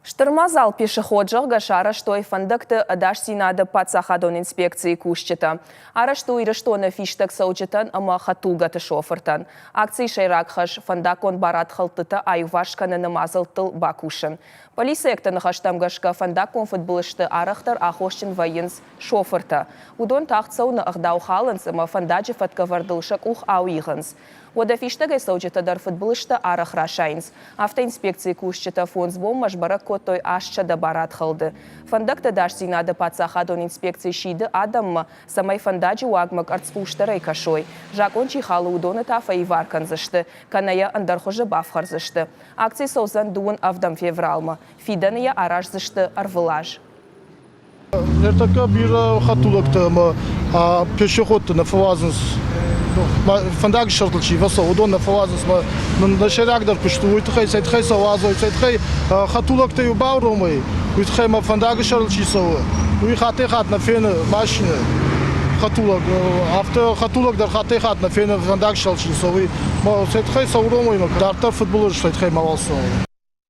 Штормазал пешеходжах гашара, что и фандакты адашси надо подсахадон инспекции кущета. Ара что и что на фиштак саучетан, ама хатуга ты шофертан. Акции шайракхаш фандакон барат халтыта аювашка на намазал тыл бакушен. Полиция экта нахаштам гашка фандакон футболышты арахтар ахощен военс шоферта. Удон тахцау на ахдау халанс, ама фандаджи фаткавардылшак ух ауиганс. Вода фиштага саучета дар футболышты арах рашайнс. Автоинспекции кущета фонсбом машбара той ашча да барат халды. Фандакта дашси надо подсахадон инспекции шиды адамма самай фандаджи уагмак арцфуштарай кашой. Жак он чихалы удоны тафа и варкан зашты. Каная андархожа бафхар зашты. Акции соузан дуын авдам февралма. Фиданая араш зашты арвылаж. Ертака бира хатулакта пешеход на фавазенс. Фандаг шартлчи васа удон на фавазенс на шарагдар пушту уйтхай сайтхай савазой сайтхай хатулакта юбауромай уйтхай ма фандаг шартлчи сава уй хате хат на фен машина хатулак авто хатулак дар хате хат на фен фандаг шартлчи сава ма сайтхай савромай ма дартар футболер сайтхай мавалса.